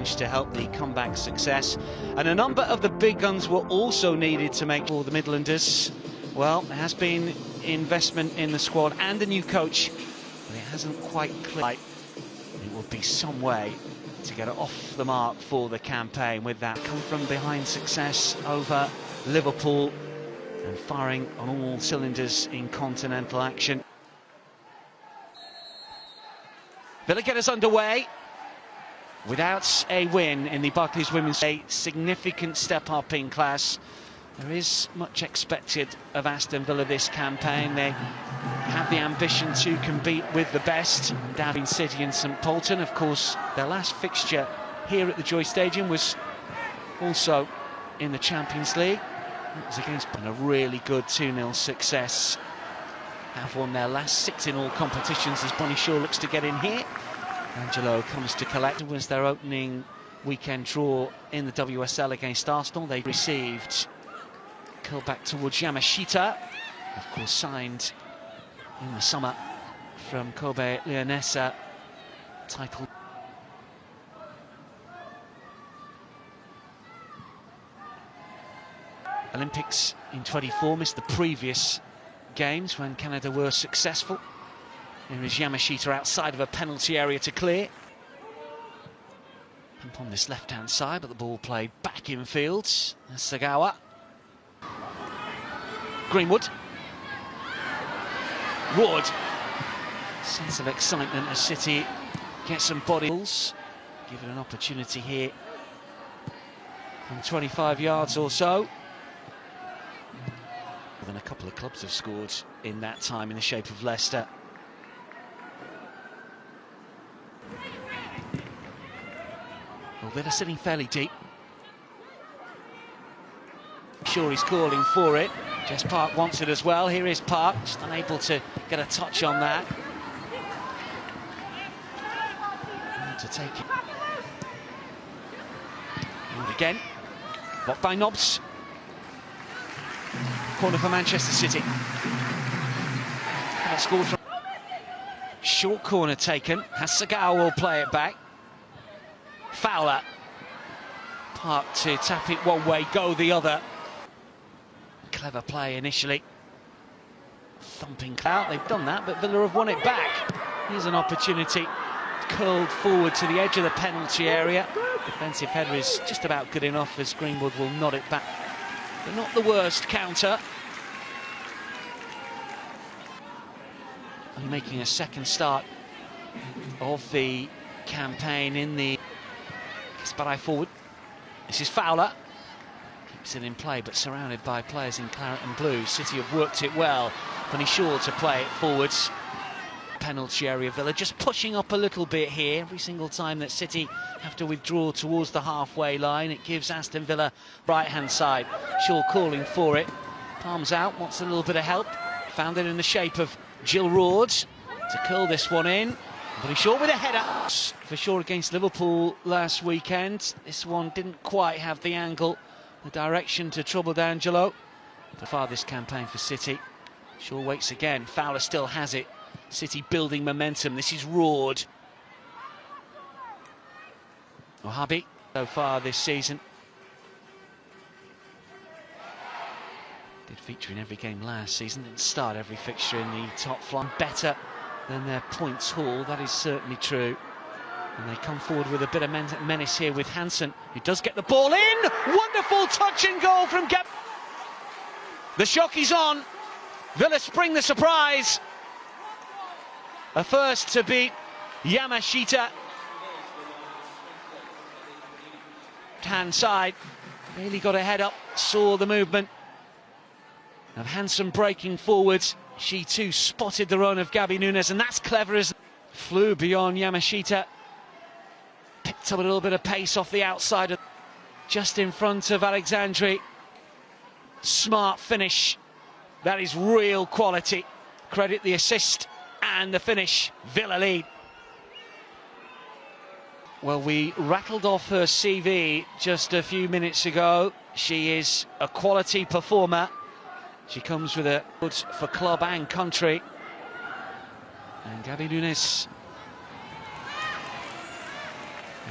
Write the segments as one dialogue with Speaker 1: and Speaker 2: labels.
Speaker 1: bench to help the comeback success. And a number of the big guns were also needed to make for the Midlanders. Well, there has been investment in the squad and a new coach, but it hasn't quite clicked. It will be some way to get it off the mark for the campaign with that come from behind success over Liverpool and firing on all cylinders in continental action. Villa get us underway without a win in the Barclays Women's, a significant step up in class. There is much expected of Aston Villa this campaign. They have the ambition to compete with the best. Derby City and St Polton, of course, their last fixture here at the Joy Stadium was also in the Champions League. It was against a really good 2-0 success. Have won their last 6 in all competitions as Bonnie Shaw looks to get in here. Angelo comes to collect. It was their opening weekend draw in the WSL against Arsenal. They received curl back towards Yamashita, of course signed in the summer from Kobe Leonessa, title. Olympics in 24, missed the previous games when Canada were successful. Here is Yamashita outside of a penalty area to clear. Pump on this left-hand side, but the ball played back in field. Sagawa. Greenwood. Ward. Sense of excitement as City get some bodies. Given an opportunity here from 25 yards or so. More than a couple of clubs have scored in that time in the shape of Leicester. Well, Villa sitting fairly deep. Sure, he's calling for it. Jess Park wants it as well. Here is Park, just unable to get a touch on that. And to take it. And again, blocked by Nobbs. Corner for Manchester City. Scored from short corner taken. Hasegawa will play it back. Fowler. Park to tap it one way, go the other. Clever play initially. Thumping out, they've done that, but Villa have won it back. Here's an opportunity. Curled forward to the edge of the penalty area. Defensive header is just about good enough as Greenwood will nod it back. But not the worst counter. And making a second start of the campaign in the Sparai forward. This is Fowler. Keeps it in play, but surrounded by players in claret and blue. City have worked it well. Bunny Shaw to play it forwards. Penalty area, Villa just pushing up a little bit here. Every single time that City have to withdraw towards the halfway line, it gives Aston Villa right-hand side. Shaw calling for it. Palms out, wants a little bit of help. Found it in the shape of Jill Rords to curl this one in. Bunny Shaw with a header. For sure against Liverpool last weekend. This one didn't quite have the angle, the direction to trouble D'Angelo. So far this campaign for City. Shaw waits again. Fowler still has it. City building momentum. This is Roard. Mohabi so far this season. Did feature in every game last season. Didn't start every fixture in the top flight. Better than their points haul, that is certainly true. And they come forward with a bit of menace here with Hansen, who does get the ball in. Wonderful touch and goal from Gab. The shock is on. Villa spring the surprise. A first to beat Yamashita. Hand side, really got a head up, saw the movement of Hansen breaking forwards. She too spotted the run of Gabby Nunes, and that's clever as flew beyond Yamashita. Picked up a little bit of pace off the outside, just in front of Alexandri. Smart finish. That is real quality. Credit the assist and the finish. Villa lead. Well, we rattled off her CV just a few minutes ago. She is a quality performer. She comes with a good for club and country. And Gabby Nunes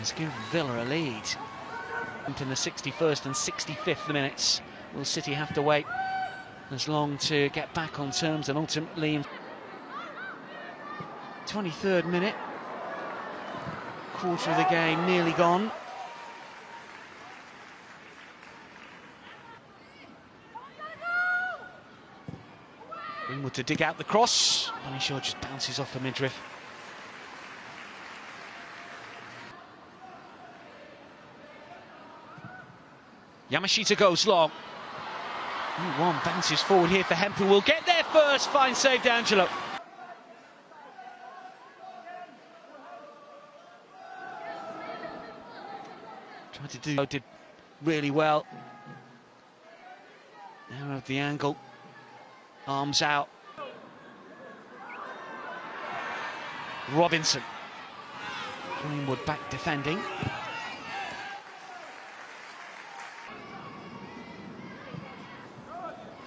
Speaker 1: has given Villa a lead. In the 61st and 65th minutes, will City have to wait as long to get back on terms, and ultimately in 23rd minute, quarter of the game nearly gone. Greenwood to dig out the cross. Bunny Shaw just bounces off the midriff. Yamashita goes long. One bounces forward here for Hemp, who will get there first. Fine save, D'Angelo. Tried to do, did really well. Now at the angle, arms out. Robinson. Greenwood back defending.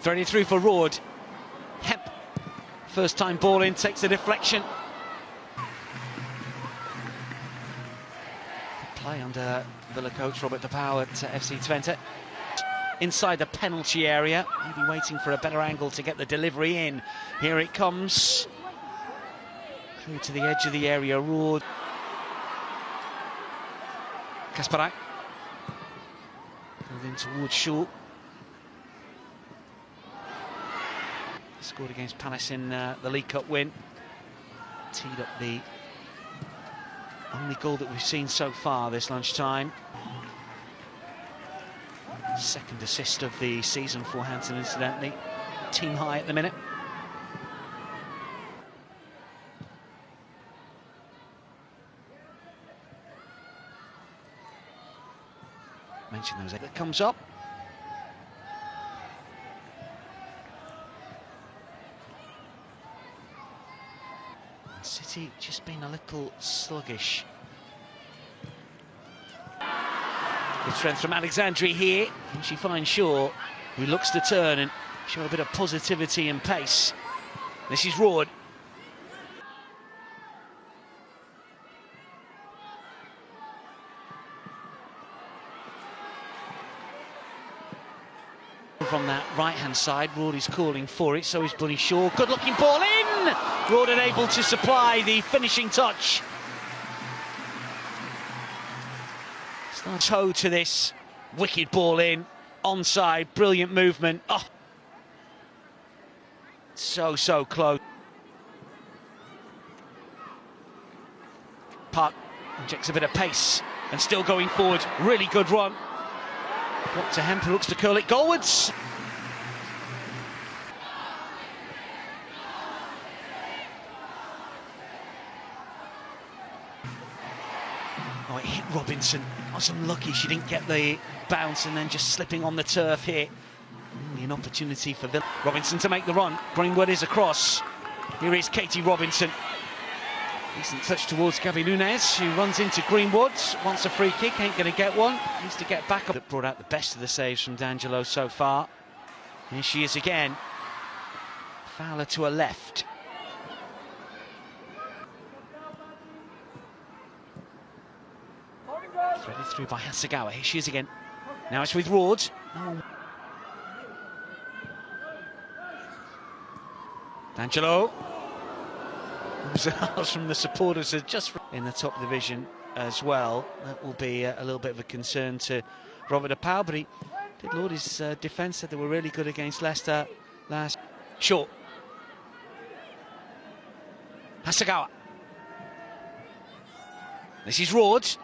Speaker 1: Threaded through for Roord. Hemp, first time ball in, takes a deflection. Play under Villa coach Robert De Pauw at FC Twente. Inside the penalty area, maybe waiting for a better angle to get the delivery in. Here it comes. Clear to the edge of the area, Roord. Kasparak. Pulled in towards Shaw. Scored against Palace in the League Cup win. Teed up the only goal that we've seen so far this lunchtime. Second assist of the season for Hansen, incidentally. Team high at the minute. Mention those that comes up. City just been a little sluggish. Good strength from Alexandri here, and she finds Shaw, who looks to turn and show a bit of positivity and pace. This is Roord. From that right-hand side, Roord is calling for it, so is Bunny Shaw. Good-looking ball in! Roord able to supply the finishing touch. Toe to this, wicked ball in, onside, brilliant movement. Oh, so close. Park injects a bit of pace and still going forward. Really good run. Block to Hemp, looks to curl it goalwards. Oh, it hit Robinson. I was unlucky she didn't get the bounce, and then just slipping on the turf here. Only an opportunity for Villa. Robinson to make the run. Greenwood is across. Here is Katie Robinson. Decent touch towards Gabby Nunes, who runs into Greenwood. Wants a free kick, ain't going to get one. Needs to get back up. That brought out the best of the saves from D'Angelo so far. Here she is again. Fowler to her left. Threaded through by Hasegawa. Here she is again. Now it's with Roord. D'Angelo. From the supporters are just in the top division as well. That will be a little bit of a concern to Robert De Pauw, but he did laud his defence, said they were really good against Leicester last. Short. Hasegawa. This is Roord. It's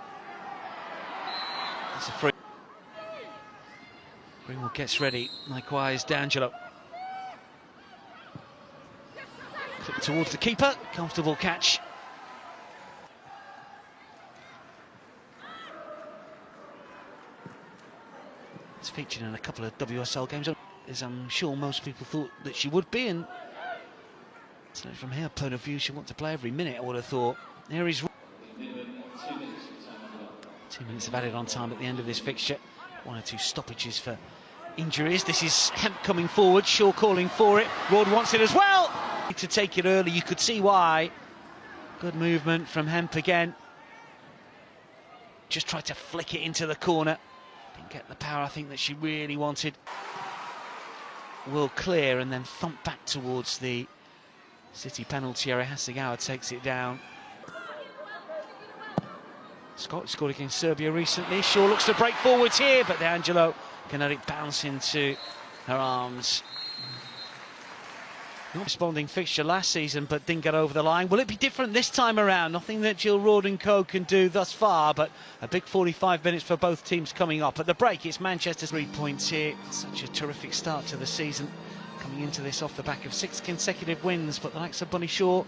Speaker 1: a free. Greenwood gets ready, likewise D'Angelo. Clip towards the keeper, comfortable catch. It's featured in a couple of WSL games, as I'm sure most people thought that she would be, and so from her point of view, she'll want to play every minute, I would have thought. Here is 2 minutes of added on time at the end of this fixture. 1 or 2 stoppages for injuries. This is Hemp coming forward, Shaw calling for it. Roord wants it as well. To take it early, you could see why. Good movement from Hemp again. just tried to flick it into the corner. Didn't get the power I think that she really wanted. Will clear and then thump back towards the City penalty area. Hasegawa takes it down. Scott scored against Serbia recently. Shaw looks to break forwards here, but D'Angelo can let it bounce into her arms. Not responding fixture last season, but didn't get over the line. Will it be different this time around? Nothing that Jill Roord and co can do thus far, but a big 45 minutes for both teams coming up. At the break, it's Manchester's 3 points here. Such a terrific start to the season, coming into this off the back of 6 consecutive wins, but the likes of Bunny Shaw.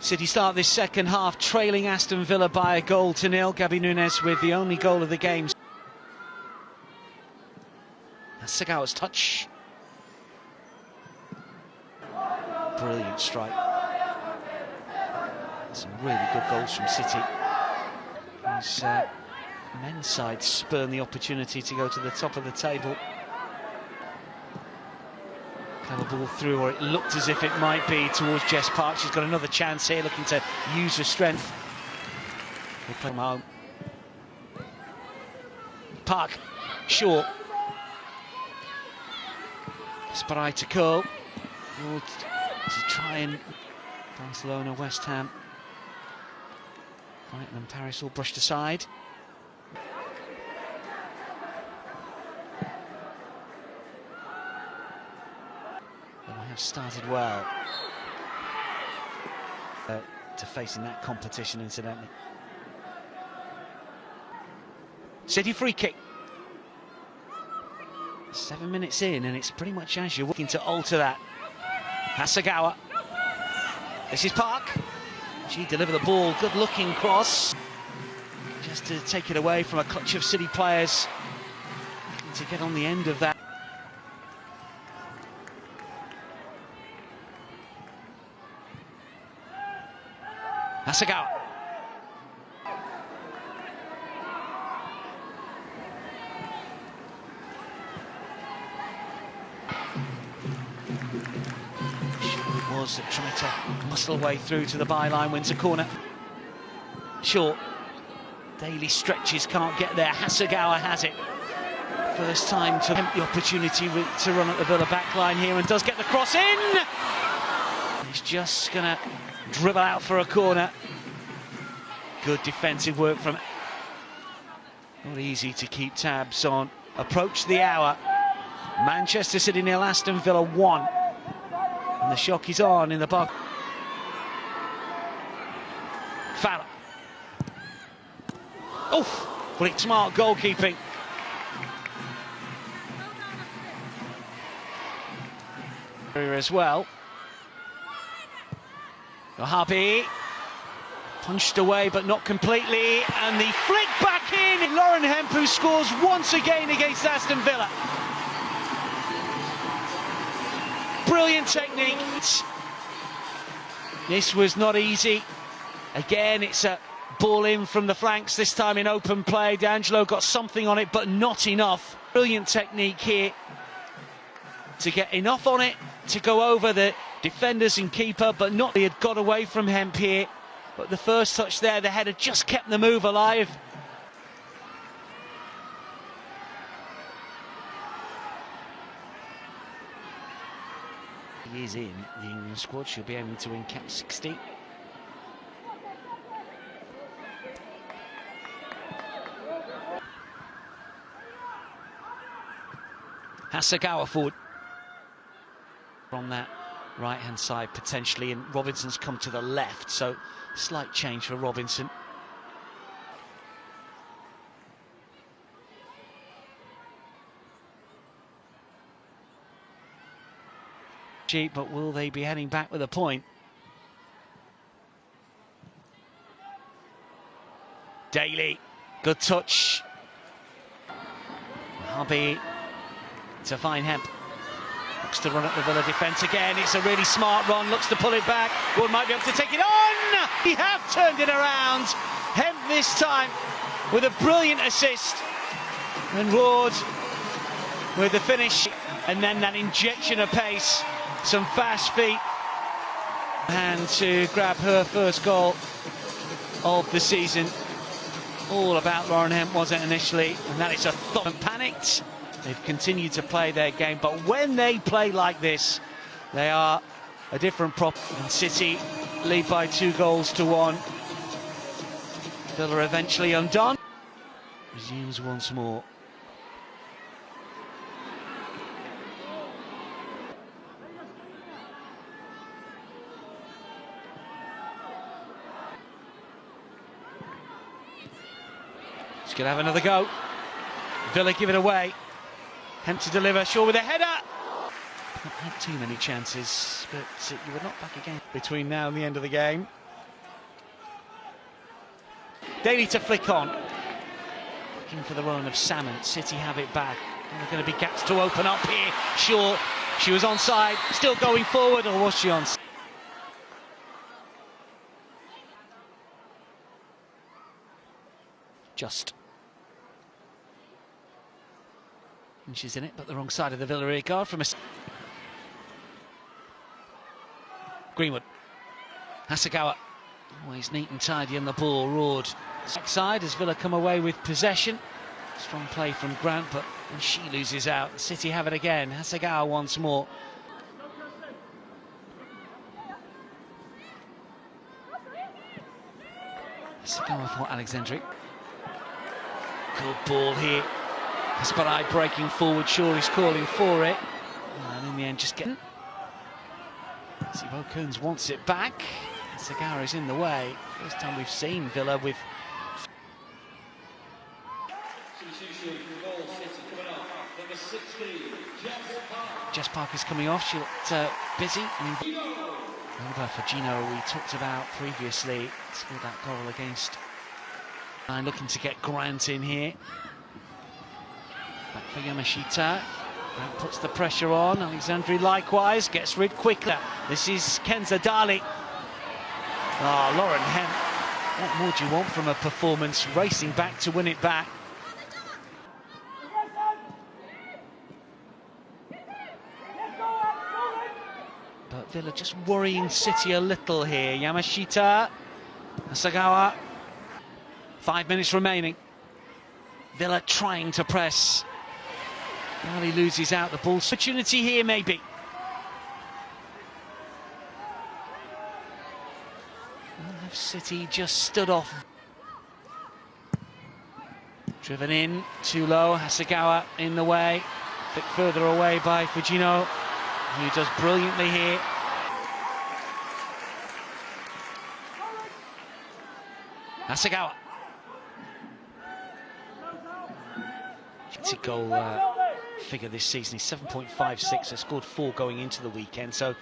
Speaker 1: City start this second half trailing Aston Villa by 1-0. Gabby Nunes with the only goal of the game. Hasegawa's touch. Brilliant strike. Some really good goals from City. His men's side spurned the opportunity to go to the top of the table. Clever ball through, or it looked as if it might be, towards Jess Park. She's got another chance here, looking to use her strength. We'll play them home. Park, short. Sparai to curl. To try and Barcelona, West Ham, Brighton and Paris all brushed aside. And they have started well to facing that competition, incidentally. City free kick. 7 minutes in, and it's pretty much as you're looking to alter that. Hasegawa. This is Park. She delivered the ball, good looking cross. Just to take it away from a clutch of City players. To get on the end of that. Hasegawa. That tried to muscle way through to the byline, wins a corner. Short. Daly stretches, can't get there. Hasegawa has it. First time to attempt the opportunity to run at the Villa backline here, and does get the cross in. He's just going to dribble out for a corner. Good defensive work from. Not easy to keep tabs on. Approach the hour. Manchester City 0, Aston Villa 1. And the shock is on in the box. Fowler. Oh, well, it's smart goalkeeping. As well. Wahhabi punched away, but not completely. And the flick back in. Lauren Hemp, who scores once again against Aston Villa. Brilliant technique. This was not easy. Again, it's a ball in from the flanks, this time in open play. D'Angelo got something on it, but not enough. Brilliant technique here to get enough on it to go over the defenders and keeper, but not. He had got away from Hemp here. But the first touch there, the header just kept the move alive. He is in the England squad. She'll be aiming to win cap 60. Hasegawa forward from that right-hand side potentially, and Robinson's come to the left, so slight change for Robinson. But will they be heading back with a point? Daly, good touch. Hobby to find Hemp. Looks to run at the Villa defence again. It's a really smart run, looks to pull it back. Wood might be able to take it on! He have turned it around. Hemp this time with a brilliant assist. And Roord with the finish. And then that injection of pace. Some fast feet, and to grab her first goal of the season. All about Lauren Hemp, was it initially? And that is a thought. Panicked. They've continued to play their game, but when they play like this, they are a different prop. And City lead by 2-1. Villa eventually undone. Resumes once more. She's going to have another go. Villa give it away. Hemp to deliver. Shaw with a header. Not had too many chances, but you were not back again between now and the end of the game. Daly to flick on. Looking for the run of Salmon. City have it back. And there are going to be gaps to open up here. Shaw, she was onside. Still going forward, or was she onside? Just inches in it, but the wrong side of the Villa rear guard from a... Greenwood. Hasegawa. Always neat and tidy on the ball. Roared. Backside as Villa come away with possession. Strong play from Grant, but she loses out. City have it again. Hasegawa once more. Hasegawa for Alexandri. Good ball here. Kasparai breaking forward, Shawley's calling for it. And in the end, just getting... Sibo Kearns wants it back. Hasegawa is in the way. First time we've seen Villa with... Jess Parker's coming off. She looked busy. Over for Gino, we talked about previously. Scored that goal against... And looking to get Grant in here. Back for Yamashita. Grant puts the pressure on. Alexandri likewise gets rid quickly. This is Kenza Dali. Oh, Lauren Hemp. What more do you want from a performance? Racing back to win it back. But Villa just worrying City a little here. Yamashita. Hasegawa. 5 minutes remaining. Villa trying to press. Dali loses out the ball. Opportunity here, maybe. Well, City just stood off. Driven in, too low. Hasegawa in the way. A bit further away by Fujino, who does brilliantly here. Hasegawa. Goal figure this season is 7.56. Has scored 4 going into the weekend, so it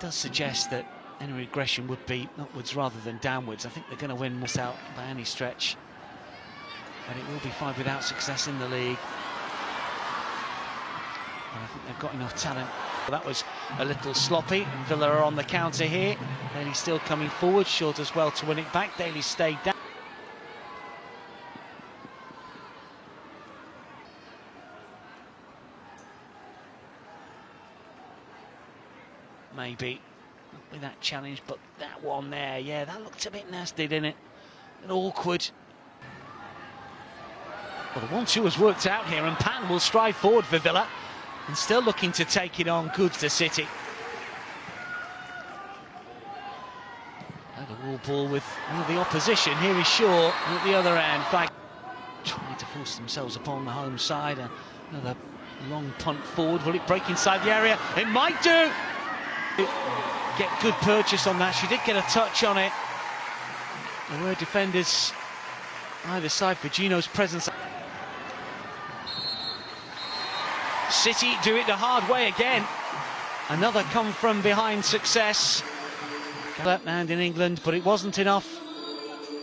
Speaker 1: does suggest that any regression would be upwards rather than downwards. I think they're going to win this out by any stretch, but it will be 5 without success in the league. And I think they've got enough talent. That was a little sloppy, and Villa are on the counter here. Daly still coming forward. Shaw does well to win it back. Daly stayed down. Maybe with that challenge, but that one there, yeah, that looked a bit nasty, didn't it? And awkward. Well, the 1-2 has worked out here, and Pan will stride forward for Villa, and still looking to take it on. Good to City. And a wall ball with the opposition. Here is Shaw at the other end. Trying to force themselves upon the home side. Another long punt forward. Will it break inside the area? It might do. Get good purchase on that. She did get a touch on it. There were defenders either side for Gino's presence. City do it the hard way again. Another come from behind success. And in England, but it wasn't enough.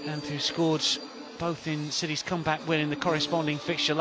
Speaker 1: And who scored both in City's comeback win in the corresponding fixture last.